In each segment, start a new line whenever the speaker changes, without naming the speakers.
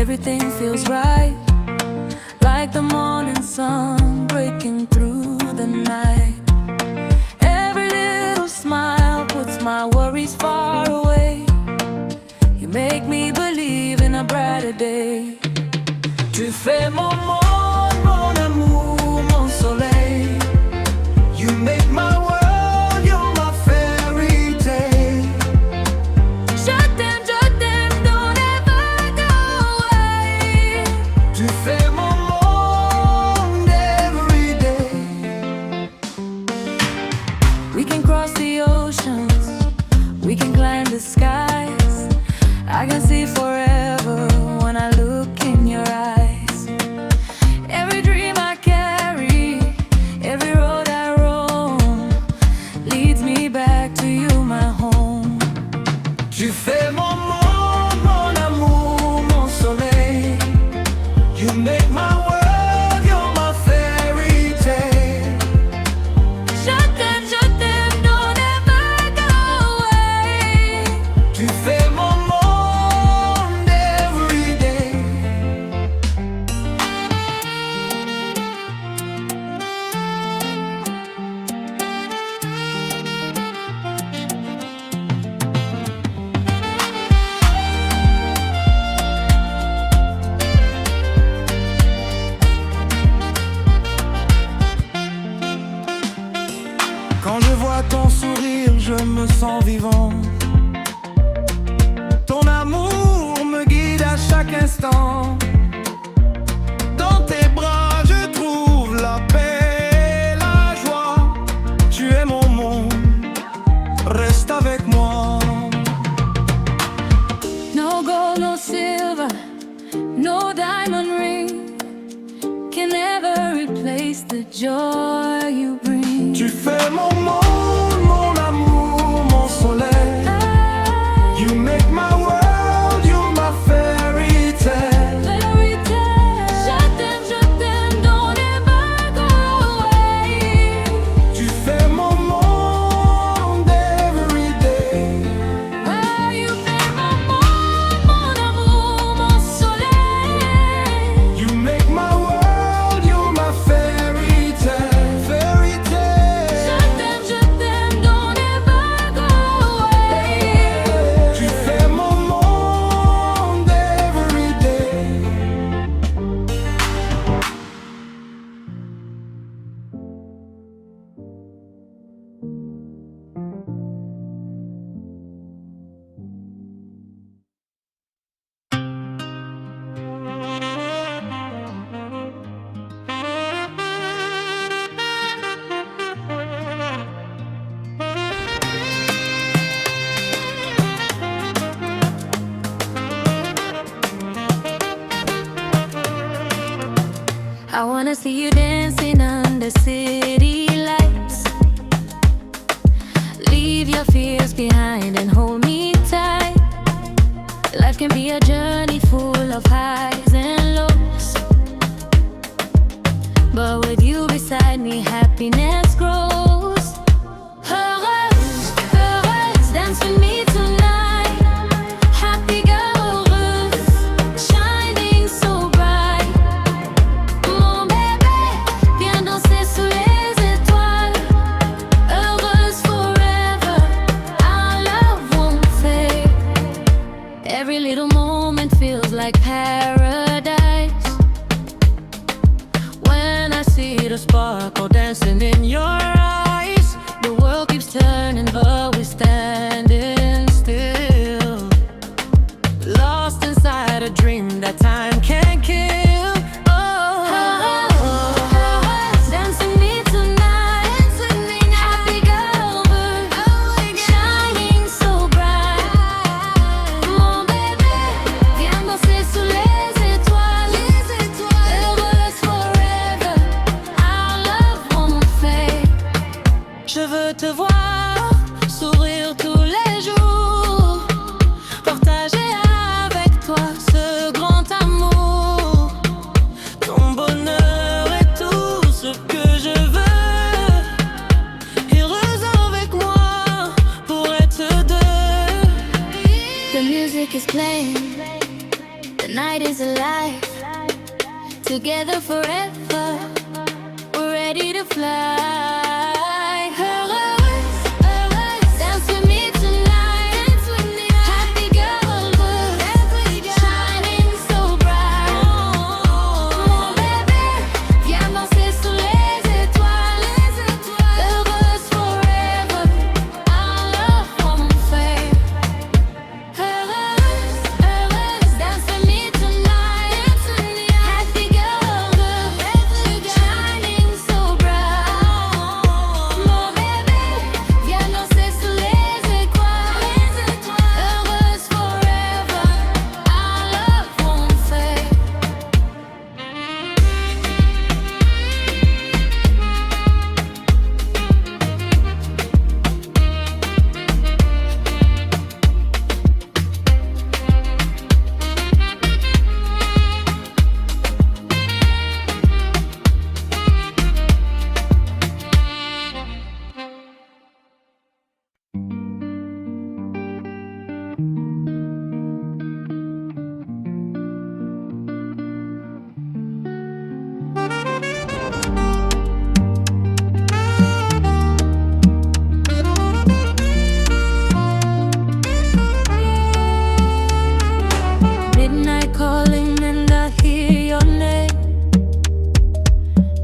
everything feels right, like the morning sun breaking through the night. Every little smile puts my worries far away. You make me believe in a brighter day. Tu fais mon monde, mon amour, mon soleil. You make my world, you're my fairy tale. Je t'aime, don't ever go away. Tu fais mon monde every day. We can cross the oceans, we can climb the skies. I can see forever when I look in your eyes. Every dream I carry, every road I roam, leads me back to you, my home. Tu fais mon monde, mon amour, mon soleil. You make my world, you're my fairy tale. Je t'aime, don't ever go away. Tu fais mon monde every day. Quand je vois ton sourire, je me sens vivant. Ton amour me guide à chaque instant. Dans tes bras, je trouve la paix et la joie. Tu es mon monde, reste avec moi. No gold, no silver, no diamond ring can ever replace the joy you bring. Tu fais mon monde, mon amour, mon soleil. You make my world, you're my fairy tale. Fairy tale. Je t'aime, don't ever go away. Tu fais mon monde every day. Oh, you fais mon monde, mon amour, mon soleil. You make my world, you're my fairy tale. Fairy tale. Je t'aime, don't ever go away. Tu fais mon monde every day. I wanna see you dancing under city lights. Leave your fears behind and hold me tight. Life can be a journey full of highs and lows, but with you beside me, happiness grows. Heureuse, heureuse, dance with me tonight. Happy girl, heureuse, shining so bright. Mon bébé, viens danser sous les étoiles. Heureuse forever, our love won't fade. Every little moment feels like paradise. When I see the sparkle dancing in your eyes, the world keeps turning, but we're standing still. Lost inside a dream that time can't kill. Oh, dance with me tonight. Happy girl, shining so bright. Mon bébé, viens danser sous les étoiles. Heureuse forever, our love won't fade. Tonight is alive, together forever. We're ready to fly. Heureuse, heureuse, dance with me tonight. Happy girl, shining so bright. Mon bébé, viens danser sous les étoiles. Heureuse forever, our love won't fade. Heureuse, heureuse, dance with me tonight. Happy girl, shining so bright. Mon bébé, viens danser sous les étoiles. Heureuse forever, our love won't fade. Midnight calling and I hear your name.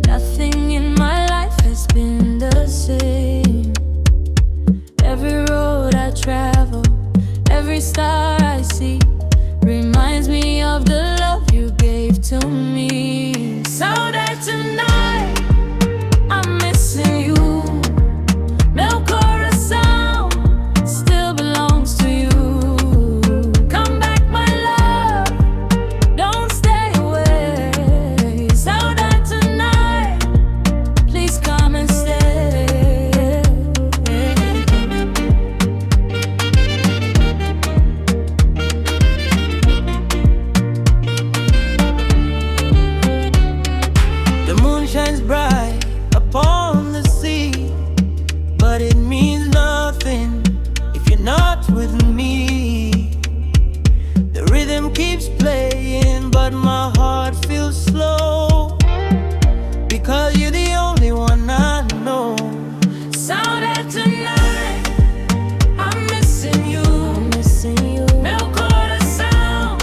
Nothing in my life has been the same. Every road I travel, every star I see reminds me of the love you gave to me. Saudade tonight, I'm missing you. Meu coração still belongs to you. Come back, my love, don't stay away. Saudade tonight, please come and stay.
The moon shines bright upon the sea, but it means nothing if you're not with me. The rhythm keeps playing, but my heart feels slow, because you're the only one I know.
Saudade tonight, I'm missing you. Meu coração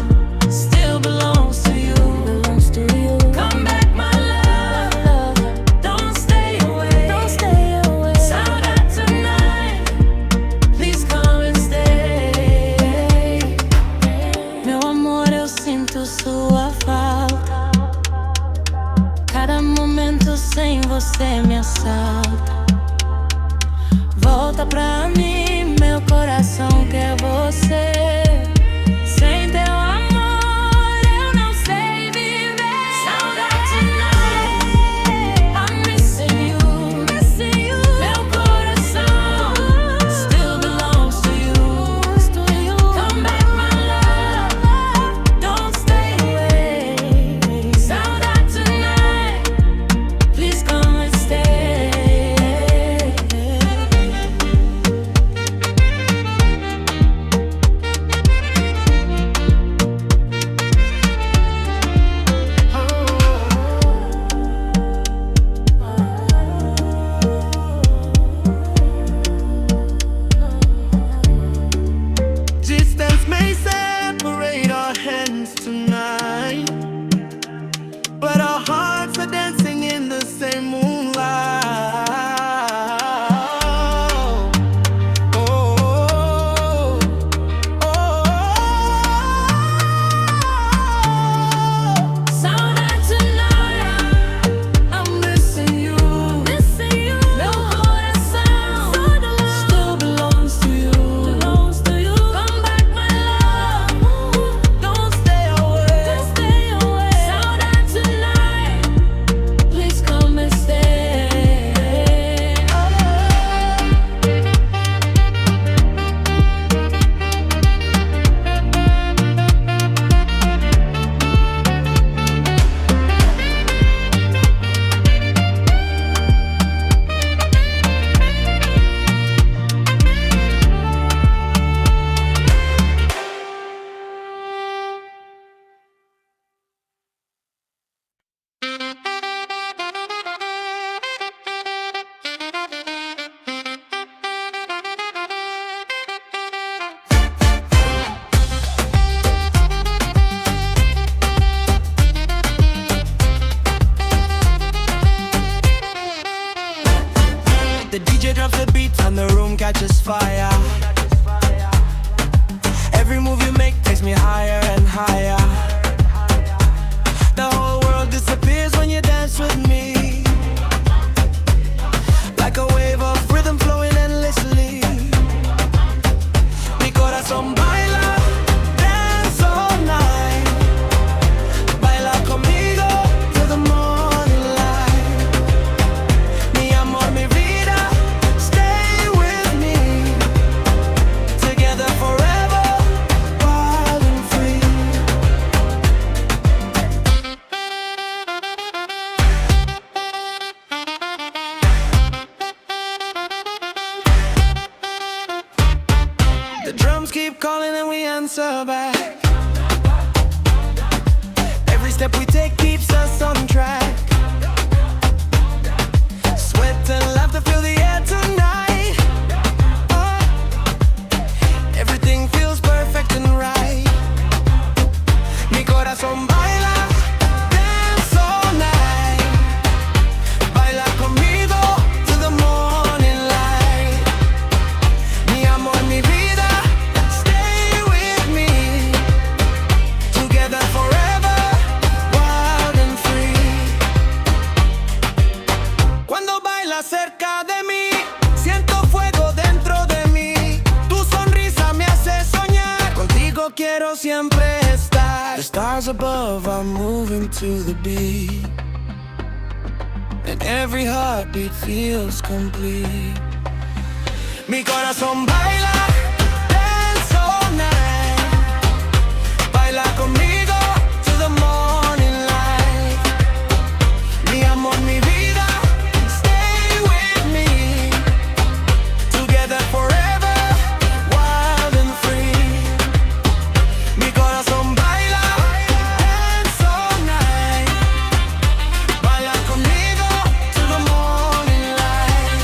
still belongs to you. Come back, my love, don't stay away. Saudade tonight, please come and stay. Meu amor, eu sinto sua falta. Cada momento sem você me assalta. Volta pra mim, meu coração quer você. Sem teu amor eu não sei viver. Saudade tonight, I'm missing you. Meu coração still belongs to you. Come back, my love, don't stay away. Saudade tonight, please come and stay.
catches fire. Every move you make takes me higher and higher. The whole world disappears when you dance with me. Like a wave of rhythm flowing endlessly. Mi corazón baila, dance all night. Baila conmigo till the morning light. Mi amor, mi vida, stay with me. Together forever, wild and free. The drums keep calling and we answer back. Every step we take keeps us on track. Sweat and laughter fill the air tonight. Oh, everything feels perfect and right. Mi corazón baila, dance all night. Baila conmigo till the morning light. Mi amor, mi vida, stay with me. Together forever, wild and free. Cuando bailas cerca de mí, siento fuego dentro de mí. Tu sonrisa me hace soñar. Contigo quiero siempre estar. The stars above are moving to the beat, and every heartbeat feels complete. Mi corazón baila, dance all night. Baila conmigo till the morning light. Mi amor, mi vida, stay with me. Together forever, wild and free. Mi corazón baila, dance all night. Baila conmigo till the morning light.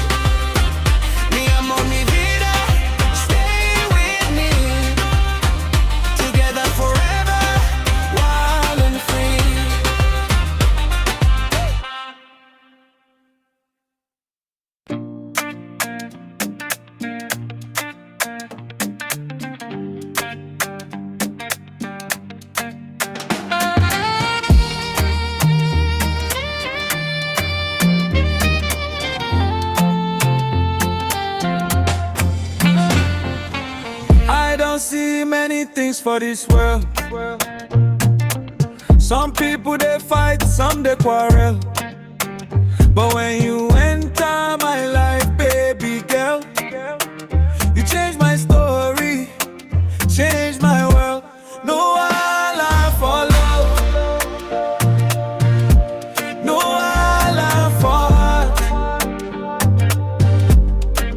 Mi amor, mi vida, stay with me. Together forever, wild and free. I don't see many things for this world. Some people they fight, some they quarrel. But when you enter my life, baby girl, you change my story, change my world. No wahala for love, no wahala for heart.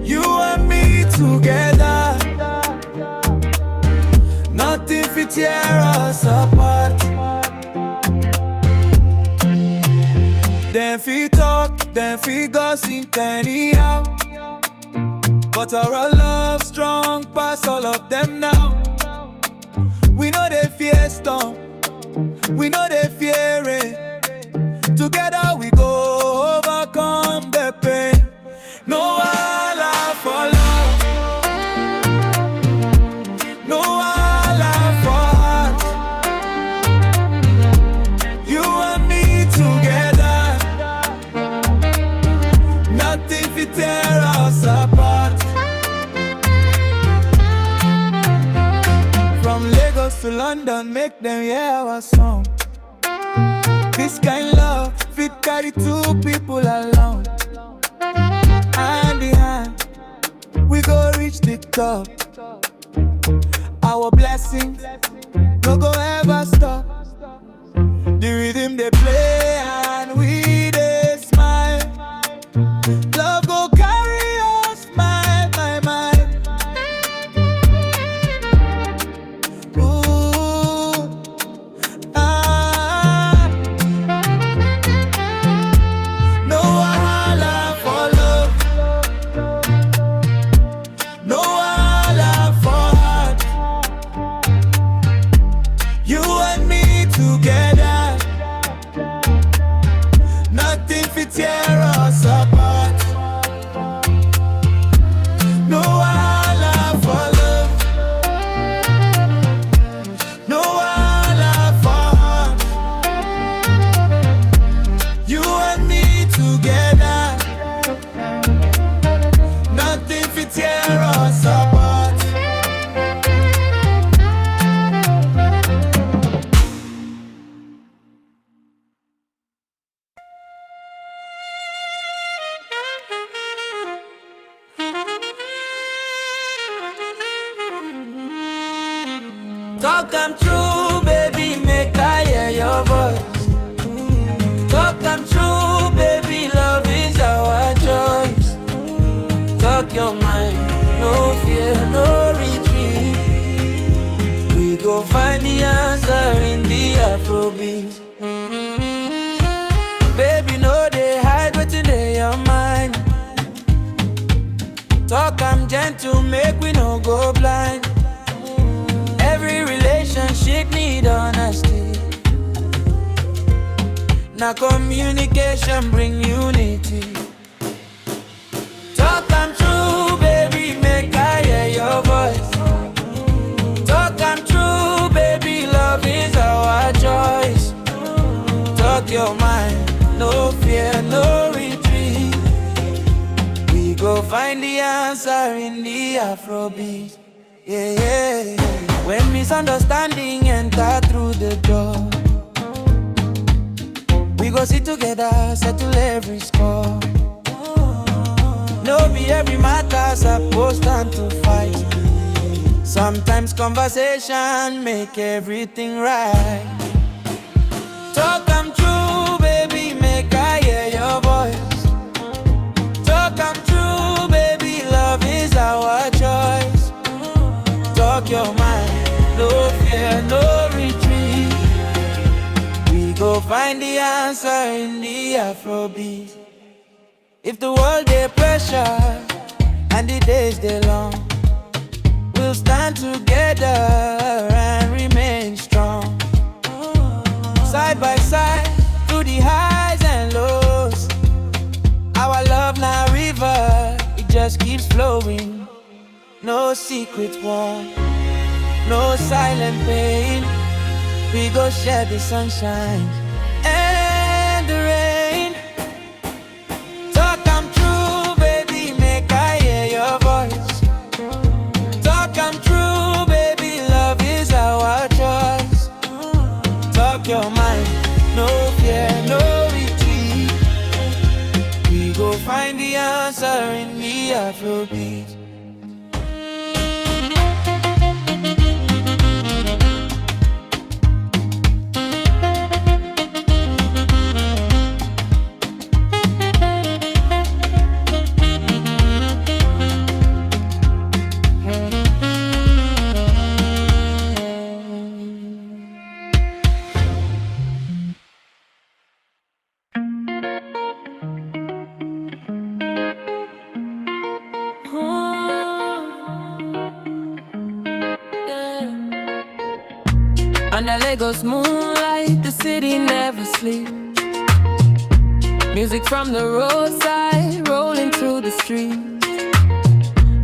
You and me together, nothing fit tear us apart. Them fi talk, them fi gossip anyhow, but our love strong past all of them now. We know they fear storm, we know they fear rain. Together we go overcome the pain. No wahala for love, no wahala for heart. You and me together, nothing fit tear us apart. From Lagos to London, make them hear our song. This kind love fit carry two people along. Hand in hand, we go reach the top. Our blessings no go ever stop. The rhythm they play and we they smile. Love go carry us, my mind. Ooh, ah. No wahala for love, no wahala for heart. You and me together, nothing fit tear us apart. No Talk am true, baby, make I hear your voice. Talk am true, baby, love is our choice. Talk your mind, no fear, no retreat. We go find the answer in the Afrobeat. Baby, no, they hide what's in your mind. Talk am gentle, make we no go blind. Every relationship need honesty. Now communication bring unity. Talk am true, baby, make I hear your voice. Talk am true, baby, love is our choice. Talk your mind, no fear, no retreat. We go find the answer in the Afrobeat. Yeah, yeah. When misunderstanding enter through the door, we go sit together, settle every score. No be every matter supposed stand to fight. Sometimes conversation make everything right. Talk am true, baby, make I hear your voice. Talk am true, baby, love is our choice. Talk your mind, no fear, no retreat. We go find the answer in the Afrobeat. If the world dey pressure and the days dey long, we'll stand together and remain strong. Side by side, through the highs and lows. Our love now river, it just keeps flowing. No secret war, no silent pain. We go share the sunshine and the rain. Talk am true, baby, make I hear your voice. Talk am true, baby, love is our choice. Talk your mind, no fear, no retreat. We go find the answer in the Afrobeat.
Under Lagos moonlight, the city never sleeps. Music from the roadside, rolling through the streets.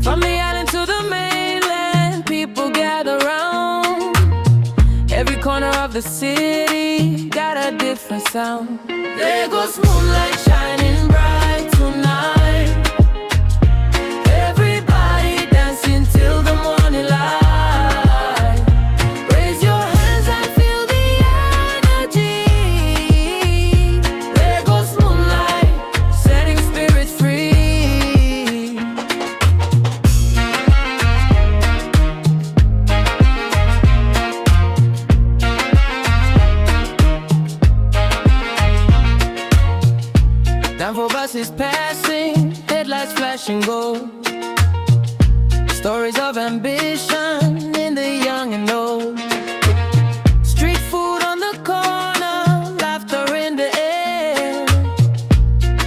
From the island to the mainland, people gather round. Every corner of the city got a different sound. Lagos moonlight shining bright tonight. Everybody dancing till the morning light. Buses passing, headlights flashing gold. Stories of ambition in the young and old. Street food on the corner, laughter in the air.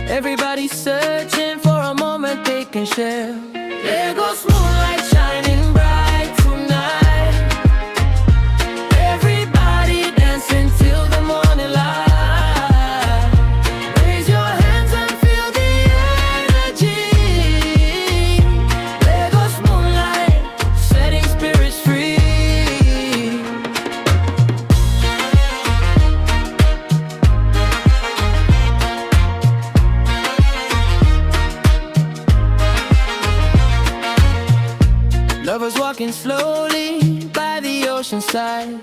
Everybody searching for a moment they can share. There goes moonlight shining bright tonight. Everybody dancing till the morning light. Lovers walking slowly by the ocean side.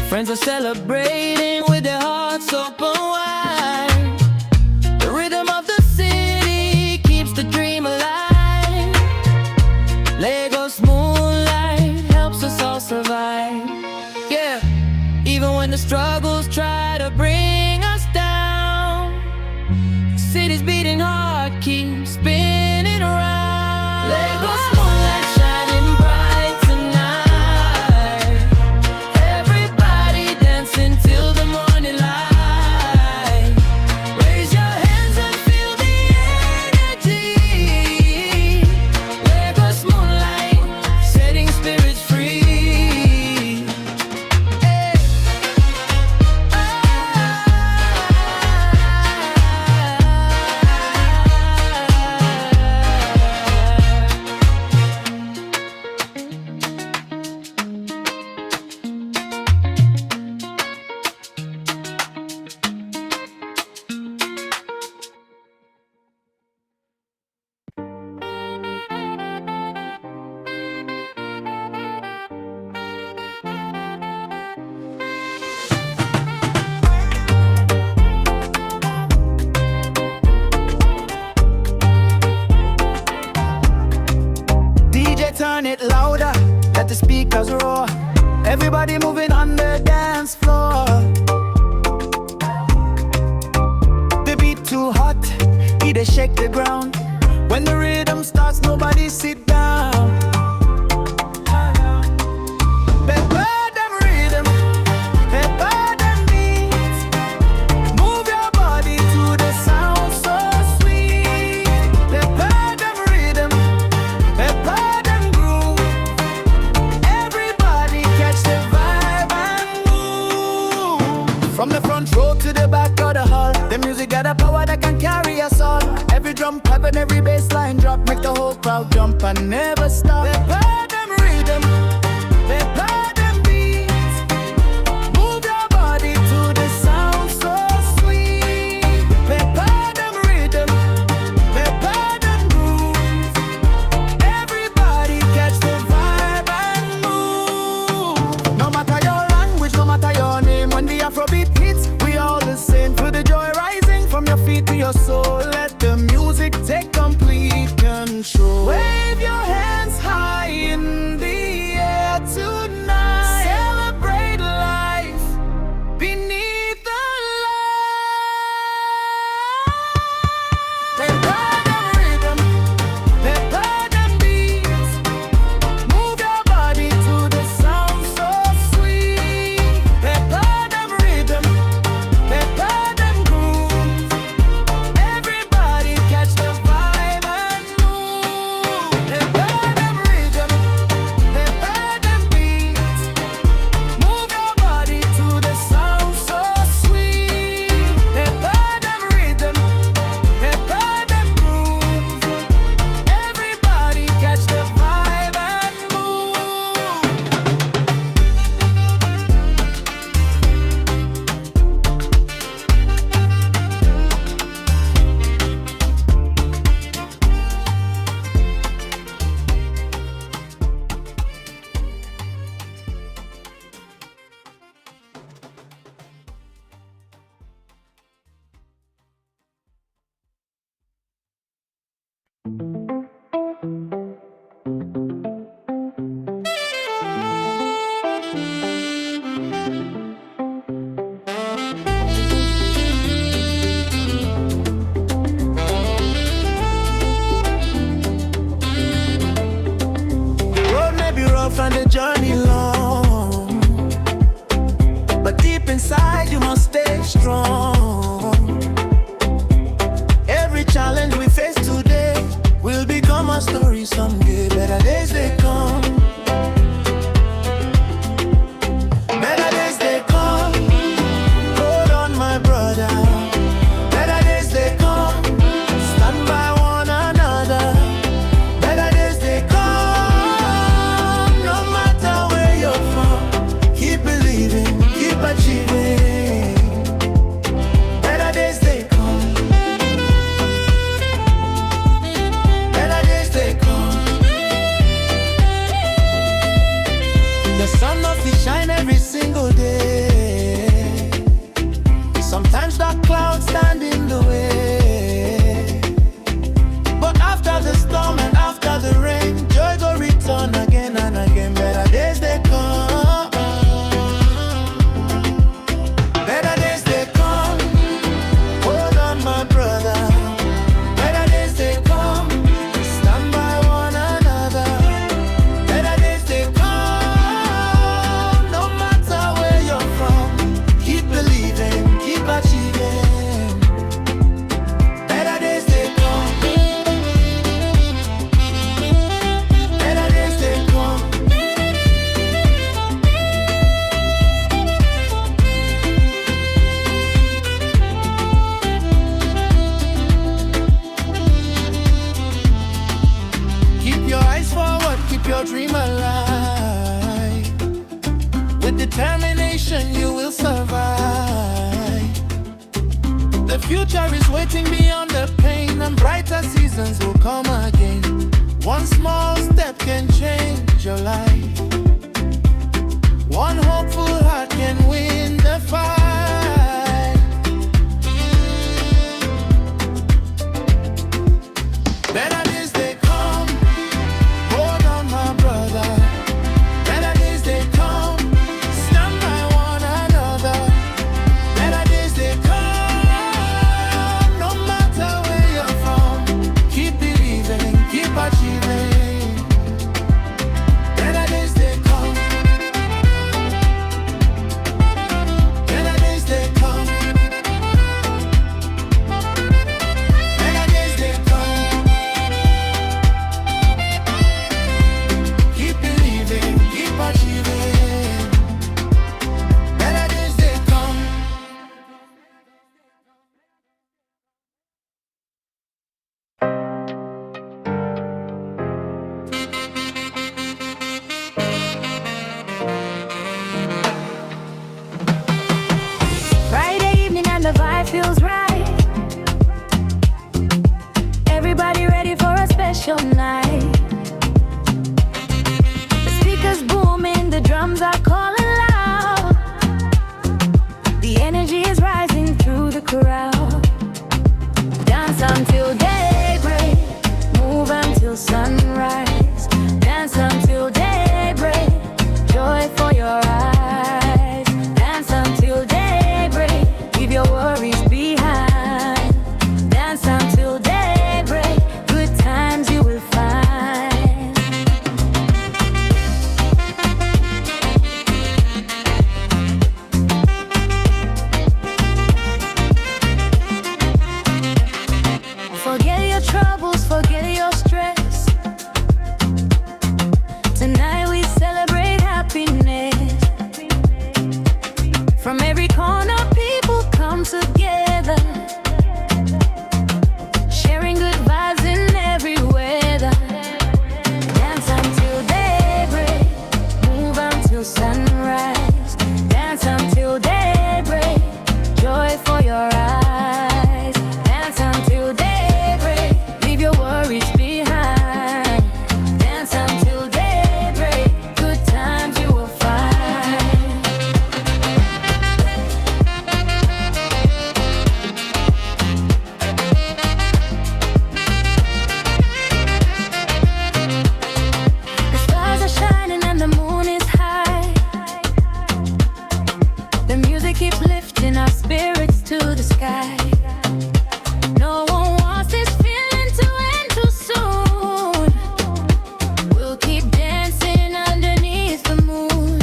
Friends are celebrating with their hearts open wide. The rhythm of the city keeps the dream alive. Lagos moonlight helps us all survive.
too hot, he dey shake the ground. When the rhythm starts, nobody sit down. Pepper them rhythm, pepper them beats. Move your body to the sound so sweet. Pepper them rhythm, pepper them groove. Everybody catch the vibe and move. From the front row to the back of the hall, the music got a power that can carry us all. Every drum pipe and every bass line drop, make the whole crowd jump and never stop. Pepper them rhythm, pepper them beats. Move your body to the sound so sweet. Pepper them rhythm, pepper them grooves. Everybody catch the vibe and move. No matter your language, no matter your name, when the Afrobeat hits, we all the same. Feel the joy rising from your feet to your soul. Let the music take complete control. Wave your hands high in the air tonight. Celebrate life beneath the light. Pepper them rhythm, pepper them beats. Move your body to the sound so sweet. Pepper them rhythm, pepper them grooves. Everybody catch the vibe and move. Pepper them rhythm, pepper them beats. Move your body to the sound so sweet. Pepper them rhythm, pepper them grooves. Everybody catch the vibe and move. The road may be rough and the journey long, but deep inside you must stay strong. Every challenge we face today will become a story someday. Better days they come, better days they come. Hold on, my brother. Better days they come. Stand by one another. Better days they come. No matter where you're from, keep believing, keep achieving. Better days they come. Better days they come. The sun must be shine every single day. Sometimes dark clouds stand in the way, but after the storm and after the rain, joy go return again and again. Better days they come. Better days they come. Hold on, my brother. Better days they come. Stand by one another. Better days they come. No matter where you're from, keep believing, keep achieving. Better days they come. Better days they come. Keep your eyes forward, keep your dream alive. With determination, you will survive. The future is waiting beyond the pain, and brighter seasons will come again. One small step can change your life. One hopeful heart can win the fight. Better days they come. Hold on, my brother. Better days they come. Stand by one another. Better days they come. No
feels right. Everybody ready for a special night. The speakers booming, the drums are calling loud. The energy is rising through the crowd. Dance until daybreak, move until sunrise. Dance until daybreak, joy for your eyes. Dance until daybreak, leave your worries behind. Dance until daybreak, good times you will find. Forget your troubles, forget your stress. Tonight we celebrate happiness. From every corner people come together, sharing good vibes in every weather. Dance until daybreak, move until sunrise. Dance until daybreak, joy for your eyes. Dance until daybreak, leave your worries behind. Dance until daybreak, good times you will find. The stars are shining and the moon is high. The music keeps lifting our spirits to the sky. No one wants this feeling to end too soon. We'll keep dancing underneath the moon.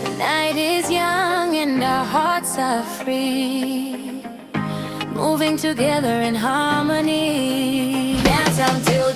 The night is young and our hearts are free, moving together in harmony. Dance until